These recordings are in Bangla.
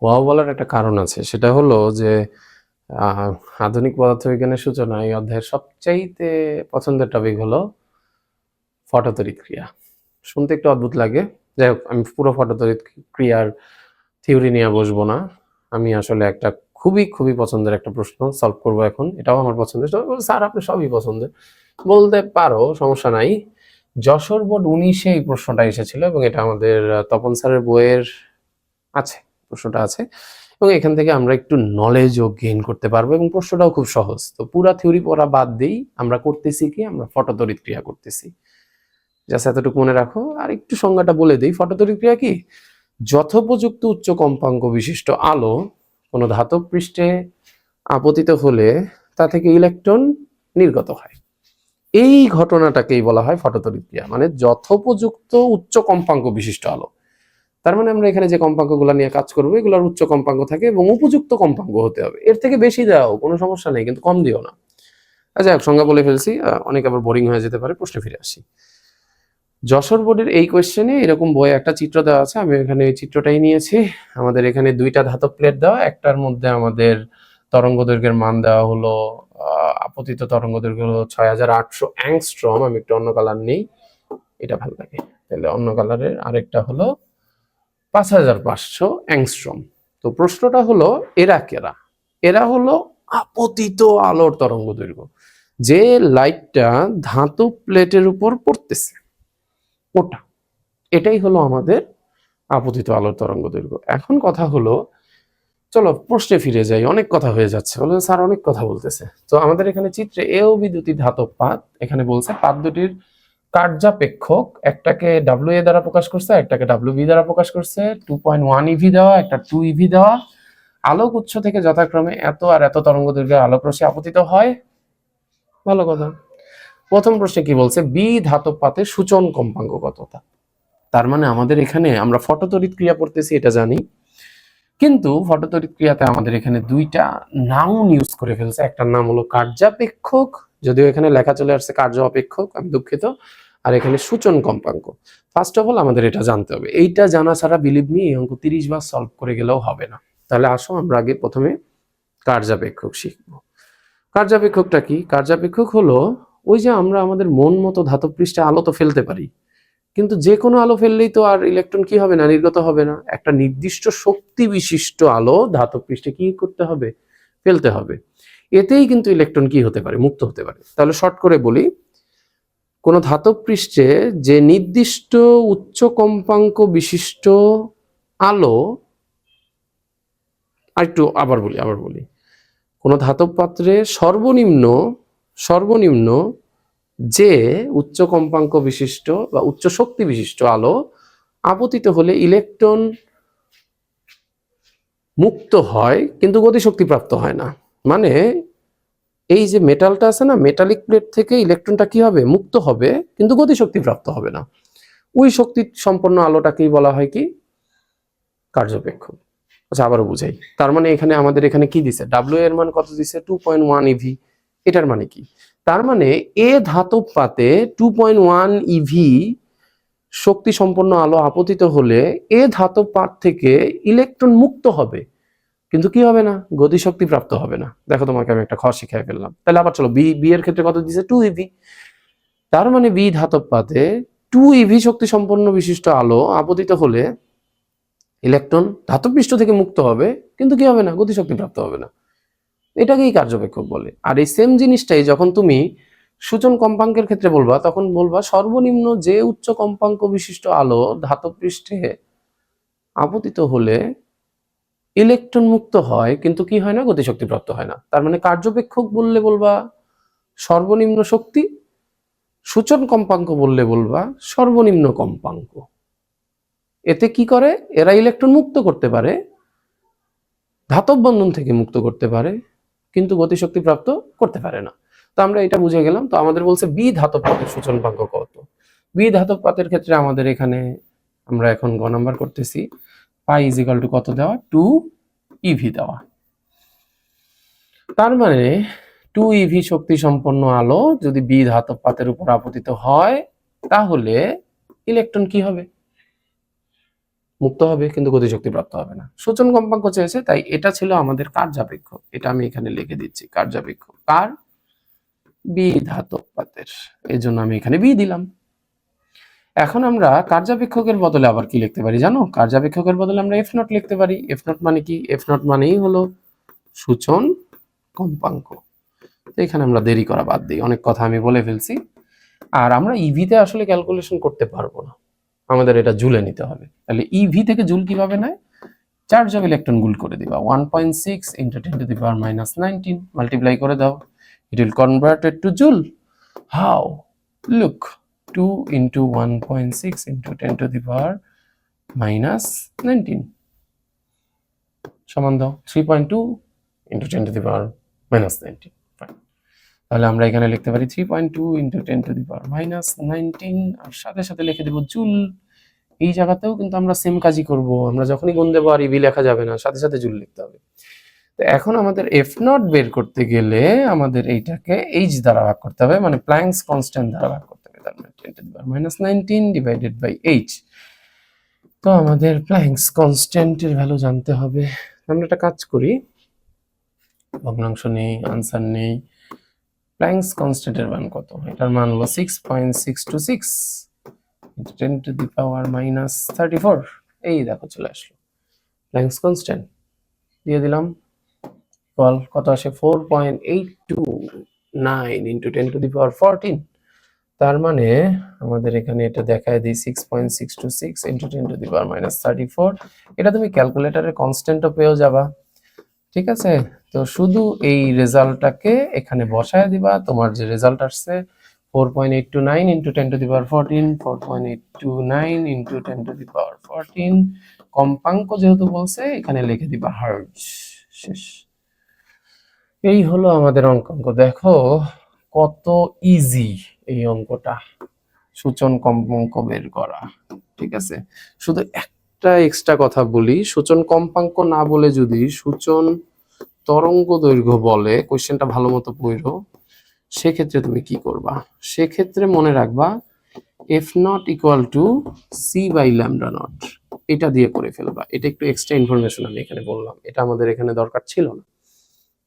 ওয়াও বলার একটা কারণ আছে, সেটা হলো যে আধুনিক পদার্থবিজ্ঞানের সূচনা এই অধ্যায়ের সবচাইতে পছন্দের টপিক হলো ফটোতড়িৎ ক্রিয়া। শুনতে একটু অদ্ভুত লাগে, যাই হোক আমি পুরো ফটোতড়িৎ ক্রিয়ার থিওরি নিয়ে বসবো না। আমি আসলে একটা খুবই খুবই পছন্দের একটা প্রশ্ন সলভ করবো এখন, এটাও আমার পছন্দের। স্যার আপনি সবই পছন্দের বলতে পারো, সমস্যা নাই। যশোর বোর্ড 19-এ এই প্রশ্নটা এসেছিল এবং এটা আমাদের তপন স্যারের বইয়ের আছে, প্রশ্নটা আছে, এবং এখান থেকে আমরা একটু নলেজও গেইন করতে পারবো এবং প্রশ্নটাও খুব সহজ। তো পুরা থিওরি পড়া বাদ দিই, আমরা করতেছি কি, আমরা ফটোতড়িৎ ক্রিয়া করতেছি। জাস্ট এতটুকু মনে রাখো। আর একটু সংজ্ঞাটা বলে দিই, ফটোতড়িৎ ক্রিয়া কি? যথোপযুক্ত উচ্চ কম্পাঙ্ক বিশিষ্ট আলো কোনো ধাতব পৃষ্ঠে আপতিত হলে তা থেকে ইলেকট্রন নির্গত হয়, এই ঘটনাটাকেই বলা হয় ফটোতড়িৎ ক্রিয়া। মানে যথোপযুক্ত উচ্চ কম্পাঙ্ক বিশিষ্ট আলো, তার মানে আমরা এখানে যে কম্পাঙ্কগুলো নিয়ে কাজ করবো এগুলোর উচ্চ কম্পাঙ্ক থাকে এবং উপযুক্ত কম্পাঙ্ক হতে হবে। এর থেকে বেশি দাও কোনো সমস্যা নেই, কিন্তু কম দিও না। আচ্ছা সংজ্ঞা বলে ফেলছি, অনেক আবার বোরিং হয়ে যেতে পারে, প্রশ্নে ফিরে আসি। যশোর বোর্ডের এই কোয়েশ্চেনে এরকম বইয়ে একটা চিত্র দেওয়া আছে, আমি এখানে এই চিত্রটাই নিয়েছি। আমাদের এখানে দুইটা ধাতব প্লেট দেওয়া, একটার মধ্যে আমাদের তরঙ্গ দৈর্ঘ্যের মান দেওয়া হলো, আপতিত তরঙ্গ দৈর্ঘ্য হলো 6800 অ্যাংস্ট্রম। আমি একটু অন্য কালার নেই, এটা ভালো লাগে, তাহলে অন্য কালারের আরেকটা হলো 5500 অ্যাংস্ট্রম। তো প্রশ্নটা হলো এরা কেরা? এরা হলো আপতিত আলোর তরঙ্গ দৈর্ঘ্য, যে লাইটটা ধাতব প্লেটের উপর পড়তেছে ওটা, এটাই হলো আমাদের আপতিত আলোর তরঙ্গ দৈর্ঘ্য। এখন কথা হলো, চলো প্রশ্নে ফিরে যাই, অনেক কথা হয়ে যাচ্ছে, বলে স্যার অনেক কথা বলতেছে। তো আমাদের এখানে চিত্রে এও বি দুটি ধাতব পাত, এখানে বলছে পাত দুটির কার্যাপেক্ষক, একটাকে ডাব্লিউ এ দ্বারা প্রকাশ করছে, একটাকে ডাব্লিউ বি দ্বারা প্রকাশ করছে। 2.1 ইভি দেওয়া, একটা 2 ইভি দেওয়া। আলোক উৎস থেকে যথাক্রমে এত আর এত তরঙ্গ দৈর্ঘ্যের আলোক রশ্মি আপতিত হয়। ভালো কথা। প্রথম প্রশ্নে কি বলছে, বি ধাতব পাতের সূচন কম্পাঙ্ক কতটা। তার মানে আমাদের এখানে আমরা ফটোতড়িৎ ক্রিয়া পড়তেছি এটা জানি, কিন্তু ফটোতড়িৎ ক্রিয়াতে আমাদের এখানে দুইটা নাউন ইউজ করে ফেলছে। একটার নাম হলো কার্যাপেক্ষক, যদিও এখানে লেখা চলে আসছে কার্য অপেক্ষক, আমি দুঃখিত। আর এখানে সূচন কম্পাঙ্ক। ফার্স্ট অফ অল আমাদের এটা জানতে হবে, এইটা জানা ছাড়া বিলিভ মি এই অঙ্ক 30 বার সলভ করে গেলেও হবে না। তাহলে আসো আমরা আগে প্রথমে কার্যাপেক্ষক শিখবো। কার্যাপেক্ষকটা কি? কার্যাপেক্ষক হলো ওই যে আমরা আমাদের মন মতো ধাতব পৃষ্ঠে আলো তো ফেলতে পারি, কিন্তু যে কোনো আলো ফেললেই তো আর ইলেকট্রন কি হবে না, নির্গত হবে না। একটা নির্দিষ্ট শক্তি বিশিষ্ট আলো ধাতব পৃষ্ঠে কি করতে হবে, ফেলতে হবে। এতেই কিন্তু ইলেকট্রন কি হতে পারে, মুক্ত হতে পারে। তাহলে শর্ট করে বলি, কোন ধাতব পৃষ্ঠে যে নির্দিষ্ট উচ্চ কম্পাঙ্ক বিশিষ্ট আলো, আবার বলি, কোন ধাতব পাত্রে সর্বনিম্ন যে উচ্চ কম্পাঙ্ক বিশিষ্ট বা উচ্চ শক্তি বিশিষ্ট আলো আপতিত হলে ইলেকট্রন মুক্ত হয় কিন্তু গতিশক্তি প্রাপ্ত হয় না। মানে এই যে মেটালটা আছে না, মেটালিক প্লেট থেকে ইলেকট্রনটা কি হবে, মুক্ত হবে, কিন্তু গতিশক্তি প্রাপ্ত হবে না। ওই শক্তি সম্পন্ন আলোটাকেই বলা হয় কি, কার্যপেক্ষক। আচ্ছা আবারও বুঝাই। তার মানে এখানে আমাদের এখানে কি দিছে, ডাব্লিউ এর মান কত দিছে, 2.1 ইভি। এটার মানে কি, তার মানে এ ধাতব পাতে 2.1 ইভি শক্তি সম্পন্ন আলো আপতিত হলে এ ধাতব পাত থেকে ইলেকট্রন মুক্ত হবে, কিন্তু কি হবে না, গতিশক্তি প্রাপ্ত হবে না। দেখো তোমাকে আমি একটা শিখাই ফেললাম। তাহলে আবার চলো, বি এর ক্ষেত্রে কত দিছে, 2 ইভি। তার মানে বি ধাতব পাতে 2 ইভি শক্তি সম্পন্ন বিশিষ্ট আলো আপতিত হলে ইলেকট্রন ধাতব পৃষ্ঠ থেকে মুক্ত হবে, কিন্তু কি হবে না, গতিশক্তি প্রাপ্ত হবে না। এটাকেই কার্যপেক্ষক বলে। আর এই সেম জিনিসটাই যখন তুমি সূচন কম্পাঙ্কের ক্ষেত্রে বলবা, তখন বলবা সর্বনিম্ন যে উচ্চ কম্পাঙ্ক বিশিষ্ট আলো ধাতব পৃষ্ঠে আপতিত হলে ইলেকট্রন মুক্ত হয়, কিন্তু কি হয় না, গতিশক্তি প্রাপ্ত হয় না। তার মানে কার্যপেক্ষক বললে বলবা সর্বনিম্ন শক্তি, সূচন কম্পাঙ্ক বললে বলবা সর্বনিম্ন কম্পাঙ্ক। এতে কি করে, এরা ইলেকট্রন মুক্ত করতে পারে, ধাতব বন্ধন থেকে মুক্ত করতে পারে, কিন্তু গতিশক্তি প্রাপ্ত করতে পারে না। তো আমরা এটা বুঝে গেলাম। তো আমাদের বলছে বি ধাতব পাতের সূচন কম্পাঙ্ক কত। বি ধাতব পাতের ক্ষেত্রে আমাদের এখানে আমরা এখন গ নাম্বার করতেছি, পাই ইজিক্যাল টু কত দেওয়া, 2 ইভি দেওয়া। তার মানে 2 ইভি শক্তি সম্পন্ন আলো যদি বি ধাতব পাতের উপর আপতিত হয়, তাহলে ইলেকট্রন কি হবে, মুক্ত হবে কিন্তু গতিশক্তি প্রাপ্ত হবে না। সূচন কম্পাঙ্ক চেয়েছে, তাই এটা ছিল আমাদের কার্যাপেক্ষ। এটা আমি এখানে লিখে দিচ্ছি, কার্যাপেক্ষ কার, বি ধাতব পাতের, এই জন্য আমি এখানে বি দিলাম। এখন আমরা কার্যাপেক্ষকের বদলে আবার কি লিখতে পারি জানো? কার্যাপেক্ষকের বদলে আমরা এফ নট লিখতে পারি। এফ নট মানে কি? এফ নট মানেই হলো সূচন কম্পাঙ্ক। তো এখানে আমরা দেরি করা বাদ দিই, অনেক কথা আমি বলে ফেলছি। আর আমরা ইভিতে আসলে ক্যালকুলেশন করতে পারবো না, আমাদের এটা জুলে নিতে হবে। তাহলে ইভি থেকে জুল কিভাবে নেয়? চার্জ অফ ইলেকট্রন গুল করে দিবা, 1.6 into 10 to the power minus 19 multiply করে দাও, it will convert it to joule. How? Look, 2 into 1.6 into 10 to the power minus 19 সমান দাও 3.2 into 10 to the power minus 19। তাহলে আমরা এখানে লিখতে পারি 3.2 into 10 to the power minus 19, আর সাথে সাথে লিখে দেব জুল। এই জায়গাতেও কিন্তু আমরা সেম কাজই করব, আমরা যখনই গুণ দেবো আর ইভি লেখা যাবে না, সাথে সাথে জুল লিখতে হবে। তো এখন আমাদের এফ নট বের করতে গেলে আমাদের এইটাকে এইচ দ্বারা ভাগ করতে হবে, মানে প্ল্যাঙ্কস কনস্ট্যান্ট দ্বারা ভাগ করতে হবে। তার মানে 10 to the power minus 19 divided by h. তো আমাদের প্ল্যাঙ্কস কনস্ট্যান্টের ভ্যালু জানতে হবে। আমরা একটা কাজ করি, ভগ্নাংশ নেই, আনসার নেই। প্ল্যাঙ্কস কনস্ট্যান্টের মান কত? এটার মান হলো 6.626 into 10 to the power minus 34। এই দেখো চলে আসলো প্ল্যাঙ্কস কনস্ট্যান্ট, দিয়ে দিলাম। কত আসে? 4.829 into 10 to the power 14। তার মানে আমাদের এখানে এটা দেখায় দিই 6.626 into 10 to the power minus 34। এটা তুমি ক্যালকুলেটরে কনস্ট্যান্টও পেয়েও যাবা, ঠিক আছে? তো শুধু এই রেজাল্টটাকে এখানে বসায় দিবা, তোমার যে রেজাল্ট আসছে 4.829 into 10 to the power 14, 4.829 into 10 to the power 14। কম্পাঙ্ক যেহেতু বলছে এখানে লিখে দিবা হার্টজ। শেষ। এই হলো আমাদের অঙ্ক। দেখো কত ইজি এই অঙ্কটা, সূচন কম্পাঙ্ক বের করা, ঠিক আছে? শুধু একটা এক্সট্রা কথা বলি, সূচন কম্পাঙ্ক না বলে যদি সূচন তরঙ্গ দৈর্ঘ্য বলে, কোশ্চেনটা ভালো মতো পড়ো, সেক্ষেত্রে তুমি কি করবা? সেক্ষেত্রে মনে রাখবা f naught equal to c by lambda naught, এটা দিয়ে করে ফেলবা। এটা একটু এক্সট্রা ইনফরমেশন আমি এখানে বললাম, এটা আমাদের এখানে দরকার ছিল না,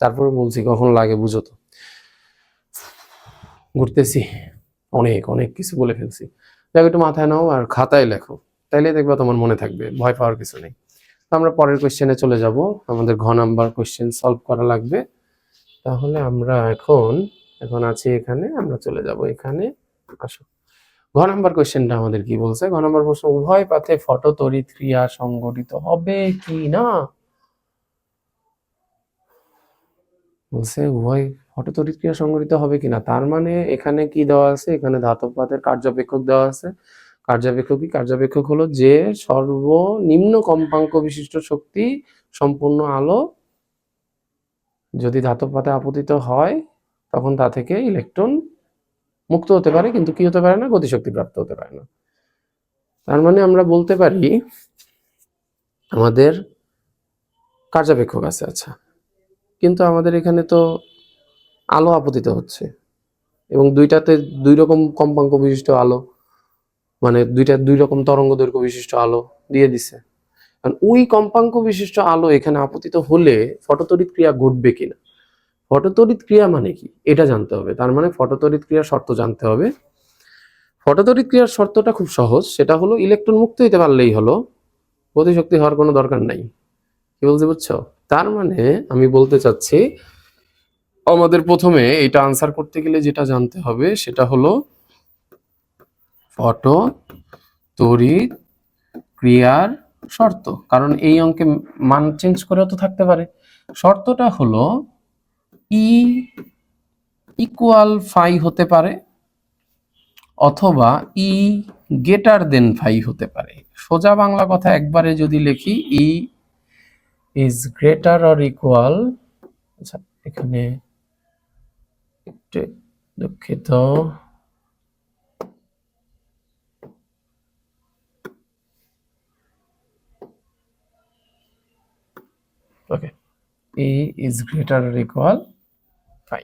তারপরে বলছি কখন লাগে বুঝো তো। ঘুরতেছি, অনেক অনেক কিছু বলে ফেলছি, দেখো একটু মাথায় নাও আর খাতায় লেখো, তাইলে দেখবা তোমার মনে থাকবে, ভয় পাওয়ার কিছু নেই। আমরা পরের কোশ্চেনে চলে যাব, আমাদের ঘ নাম্বার কোশ্চেন সলভ করা লাগবে। তাহলে আমরা এখন আছি এখানে, আমরা চলে যাব এখানে। আসো, ঘ নাম্বার কোশ্চেনটা আমাদের কি বলছে? ঘ নাম্বার প্রশ্ন, উভয় পাথে ফটো তড়িৎ ক্রিয়া সংঘটিত হবে কি না। বলছে উভয় ফটো তড়িৎ ক্রিয়া সংঘটিত হবে কিনা, তার মানে এখানে কি দেওয়া আছে? এখানে ধাতব পাতের কার্যাপেক্ষক দেওয়া আছে। কার্যাপেক্ষক কি? কার্যাপেক্ষক হলো যে সর্বনিম্ন কম্পাঙ্ক বিশিষ্ট শক্তি সম্পূর্ণ আলো যদি ধাতব পাতে আপতিত হয় তখন তা থেকে ইলেকট্রন মুক্ত হতে পারে, কিন্তু কি হতে পারে না? গতিশক্তি প্রাপ্ত হতে পারে না। তার মানে আমরা বলতে পারি আমাদের কার্যাপেক্ষক আছে, আচ্ছা, কিন্তু আমাদের এখানে তো আলো আপতিত হচ্ছে এবং দুইটাতে দুই রকম কম্পাঙ্ক বিশিষ্ট আলো, মানে দুই রকম তরঙ্গ দৈর্ঘ্য বিশিষ্ট আলো দিয়ে দিছে। কারণ ওই কম্পাঙ্ক বিশিষ্ট আলো এখানে আপতিত হলে ফটোতড়িৎ ক্রিয়া ঘটবে কিনা, ফটোতড়িৎ ক্রিয়া মানে কি এটা জানতে হবে। তার মানে ফটোতড়িৎ ক্রিয়ার শর্ত জানতে হবে। ফটোতড়িৎ ক্রিয়ার শর্তটা খুব সহজ, সেটা হলো ইলেকট্রন মুক্ত হতে পারলেই হলো, গতিশক্তি হওয়ার কোনো দরকার নাই। কি বলতে বুঝছো? তার মানে আমি বলতে চাচ্ছি আমাদের প্রথমে এটা আনসার করতে গেলে যেটা জানতে হবে সেটা হলো ফটো তড়িৎ ক্রিয়ার শর্ত, কারণ এই অঙ্কে মান চেঞ্জ করেও তো থাকতে পারে। শর্তটা হলো ই ইকুয়াল ফাই হতে পারে অথবা ই গ্রেটার দেন ফাই হতে পারে। সোজা বাংলা কথা একবারে যদি লিখি, E is greater or equal, আচ্ছা এখানে একটু দুঃখিত, okay, E is greater or equal phi,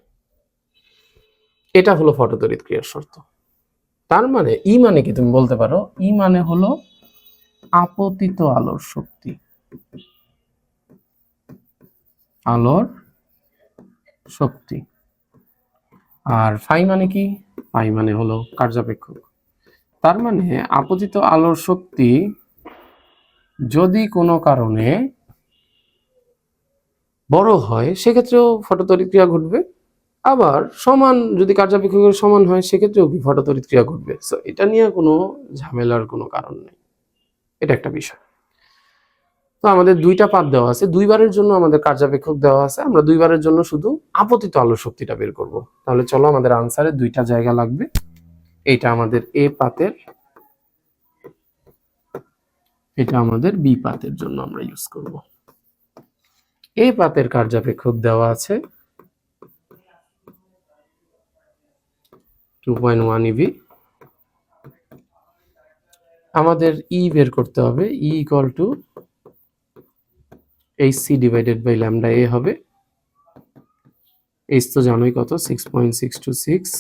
এটা হলো ফটোতড়িৎ ক্রিয়ার শর্ত। তার মানে ই মানে কি তুমি বলতে পারো, ই মানে হলো আপতিত আলোর শক্তি, আলোর শক্তি। আর ফাই মানে কি? ফাই মানে হলো কার্যাপেক্ষক। তার মানে আপতিত আলোর শক্তি যদি কোনো কারণে বড় হয় সেক্ষেত্রেও ফটোতড়িৎ ক্রিয়া ঘটবে, আবার সমান যদি কার্যাপেক্ষকের সমান হয় সেক্ষেত্রেও কি ফটোতড়িৎ ক্রিয়া ঘটবে। সো এটা নিয়ে কোনো ঝামেলার কোনো কারণ নেই, এটা একটা বিষয়। তো আমাদের দুইটা পাত দেওয়া আছে, দুইবারের জন্য আমাদের কার্যাপেক্ষক দেওয়া আছে, আমরা দুইবারের জন্য শুধু আপতিত আলোর শক্তিটা বের করব। তাহলে চলো আমাদের আনসারে দুইটা জায়গা লাগবে। এইটা আমাদের এ পাতের, এটা আমাদের বি পাতের জন্য আমরা ইউজ করব। এ পাতের কার্যাপেক্ষক দেওয়া আছে 2.1 ইভি। আমাদের ই বের করতে হবে, E equal to HC divided by lambda এ হবে। এইচ তো জানোই কত, 6.626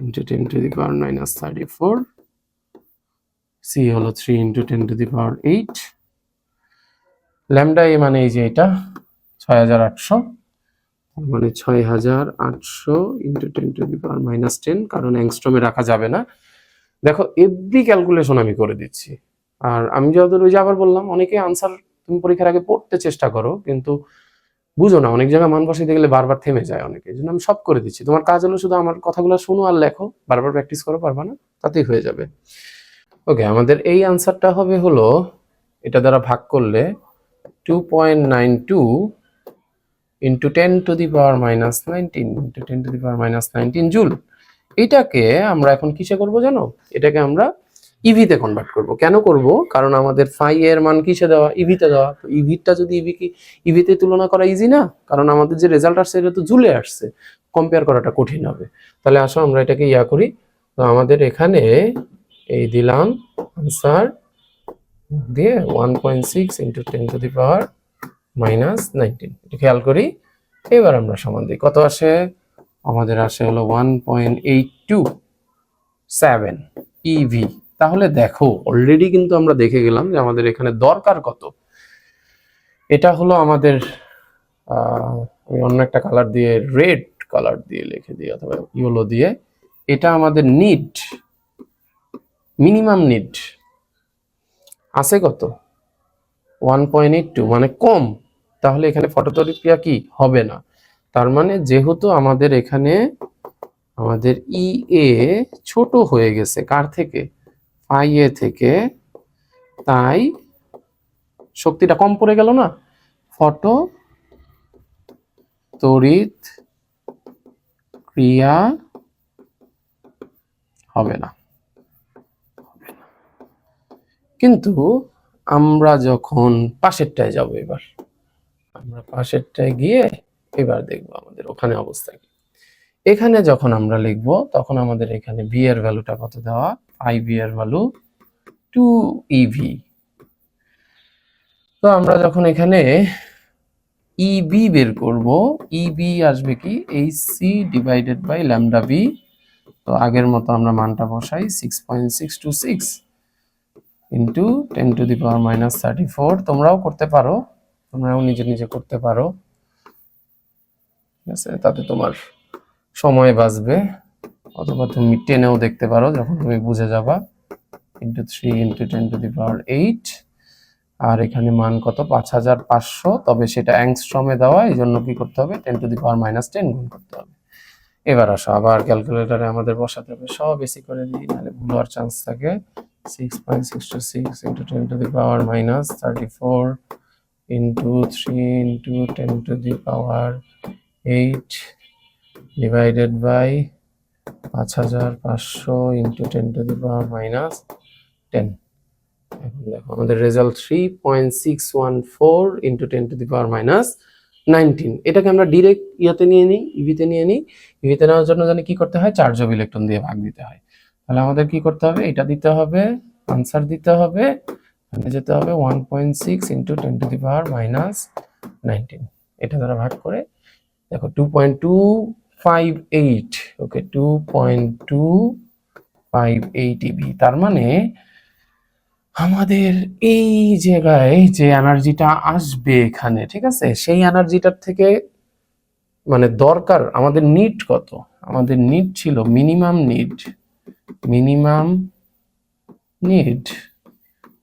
into 10 to the power -34। C হলো 3 into 10 to the power 8। Lambda এ মানে এই যে এটা 6800, মানে 6800 ইন্টু 10 টু দি পাওয়ার -10, কারণ অ্যাংস্ট্রমে রাখা যাবে না। দেখো এভরি ক্যালকুলেশন আমি করে দিচ্ছি। আর আমি যতদূর ওই যে আবার বললাম, অনেকে আনসার তুমি পরীক্ষার আগে পড়তে চেষ্টা করো কিন্তু বুঝো না, অনেক জায়গায় মান বসাইতে গেলে বারবার থেমে যায় অনেকে। এই জন্য আমি সব করে দিচ্ছি, তোমার কাজ হলো শুধু আমার কথাগুলো শোনো আর লেখো, বারবার প্র্যাকটিস করো, পারবা না, তাতেই হয়ে যাবে। ওকে, আমাদের এই আনসারটা হবে হলো এটা দ্বারা ভাগ করলে 2.92 into 10 to the power -19 into 10 to the power -19 joule. এটাকে আমরা এখন কিসে করব জানো? এটাকে আমরা ইভিতে কনভার্ট করব। কেন করব? কারণ আমাদের ফাই এর মান কিসে দেওয়া? ইভিতে দেওয়া। তো ইভিটা যদি ইভিতে তুলনা করা ইজি না, কারণ আমাদের যে রেজাল্ট আসছে এটা তো জুলে আসছে, কম্পেয়ার করাটা কঠিন হবে। তাহলে আসো আমরা এটাকে ইয়া করি। তো আমাদের এখানে এই দিলাম আনসার দিয়ে 1.6 ইন্টু 10 টু দি পাওয়ার -19, এটা খেয়াল করি। এবার আমরা সমান দিই, কত আসে? আমাদের আসে হলো 1.827 ইভি। তাহলে দেখো অলরেডি কিন্তু আমরা দেখে গেলাম যে আমাদের এখানে দরকার কত। এটা হলো আমাদের আমি অন্য একটা কালার দিয়ে, রেড কালার দিয়ে লিখে দিই অথবা ইয়েলো দিয়ে। এটা আমাদের নিড, মিনিমাম নিড আছে কত? 1.82, মানে কম। তাহলে এখানে ফটোতড়িৎ ক্রিয়া কি হবে না। তার মানে যেহেতু আমাদের এখানে আমাদের ই এ ছোট হয়ে গেছে কার থেকে? ফাই এ থেকে, তাই শক্তিটা কম পড়ে গেল না, ফটোতড়িৎ ক্রিয়া হবে না। কিন্তু আমরা যখন পাশেরটায় যাব, এবার আমরা পাশেরটায় গিয়ে এবার দেখবো আমাদের ওখানে অবস্থা কি। এখানে যখন আমরা লিখব তখন আমাদের এখানে বি এর ভ্যালুটা কত দেওয়া? আই বি এর ভ্যালু 2 ইভি। তো আমরা যখন এখানে ইবি বের করব, ইবি আসবে কি? Hc divided by lambda B. তো আগের মতো আমরা মানটা বসাই 6.626 ইন্টু 10 টু দি পাওয়ার -34। তোমরাও করতে পারো, তোমরাও নিজে নিজে করতে পারো, ঠিক আছে? তাতে তোমার সময় বাঁচবে। অথবা তুমি টেনেও দেখতে পারো যখন তুমি বুঝে যাবা। Into 3 into 10 to the power 8। আর এখানে মান কত? 5500। তবে সেটা অ্যাংস্ট্রমে দেওয়া, এই জন্য কি করতে হবে? 10 টু দি পাওয়ার -10 গুণ করতে হবে। এবার আসো আবার ক্যালকুলেটরে আমাদের বসাতে হবে, সব বেশি করে দিই, নাহলে ভুল হওয়ার চান্স থাকে। 6.626 into 10 to the power -34 into 3 into 10 to the power 8 divided by 5500 into 10 to the power -10। এখন দেখো আমাদের result 3.614 into 10 to the power -19। এটাকে আমরা ডিরেক্ট ইয়াতে নিয়ে নিই, ইভিতে নিয়ে নিই। ইভিতে নেওয়ার জন্য জানি কি করতে হয়? চার্জ অফ ইলেকট্রন দিয়ে ভাগ দিতে হয়। তাহলে আমাদের কি করতে হবে? এটা দিতে হবে, আনসার দিতে হবে, এখানে যেতে হবে 1.6 ইন্টু 10 টু দি পাওয়ার -19। এটা দ্বারা ভাগ করে দেখো 2.258। ওকে, 2.258 ইভি। তার মানে আমাদের এই জায়গায় যে এনার্জিটা আসবে এখানে, ঠিক আছে, সেই এনার্জিটার থেকে মানে দরকার আমাদের নিড কত? আমাদের নিড ছিল মিনিমাম নিড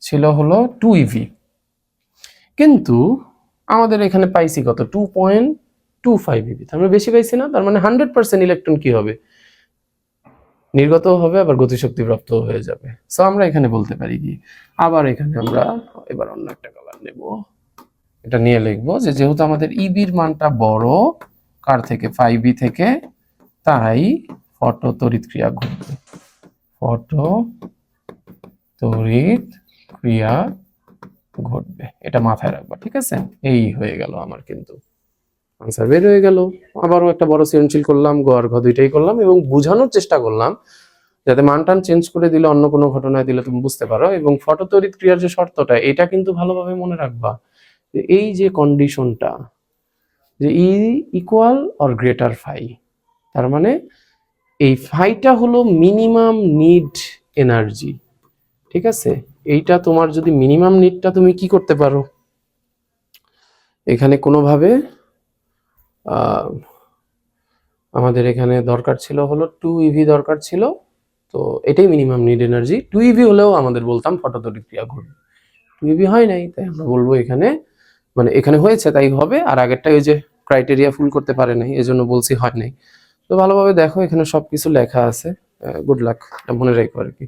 ছিল হলো 2 ইভি, কিন্তু আমাদের এখানে পাইছি কত? 2.25 ইভি। আমরা বেশি পাইছি না? তার মানে 100% ইলেকট্রন কি হবে? নির্গত হবে, আবার গতিশক্তি প্রাপ্ত হয়ে যাবে। সো আমরা এখানে বলতে পারি কি, আবার এখানে আমরা এবার অন্য একটা কালার নেব, এটা নিয়ে লিখবো যে যেহেতু আমাদের ইবির মানটা বড় কার থেকে, 5 থেকে, তাই ফটো তড়িৎ ক্রিয়া ঘটবে। ফটো তড়িৎ ক্রিয়া ঘটবে, এটা মাথায় রাখবা, ঠিক আছে? এই হয়ে গেল আমার কিন্তু আনসার বের হয়ে গেল। আবারও একটা বড় সৃজনশীল করলাম, গ আর ঘ দুইটাই করলাম এবং বোঝানোর চেষ্টা করলাম যাতে মান টান চেঞ্জ করে দিলে অন্য কোনো ঘটনায় দিলে তুমি বুঝতে পারো। এবং ফটো তড়িৎ ক্রিয়ার যে শর্তটা, এটা কিন্তু ভালোভাবে মনে রাখবা যে এই যে কন্ডিশনটা, যে E equal or greater phi, তার মানে এই ফাইটা হলো মিনিমাম নিড এনার্জি, ঠিক আছে? এইটা তোমার যদি মিনিমাম নিডটা তুমি কি করতে পারো, এখানে কোনোভাবে আমাদের এখানে দরকার ছিল হলো 2 ইভি দরকার ছিল, তো এটাই মিনিমাম নিড এনার্জি। 2 ইভি হলেও আমাদের বলতাম ফটোতড়িৎ ক্রিয়া ঘটবে, 2 ইভি হয় নাই, তাই আমরা বলবো এখানে মানে এখানে হয়েছে তাই হবে, আর আগেরটা ওই যে ক্রাইটেরিয়া ফুল করতে পারে নাই, এজন্য বলছি হয় নাই। তো ভালোভাবে দেখো, এখানে সবকিছু লেখা আছে। গুড লাক, মনে রাখো আর কি।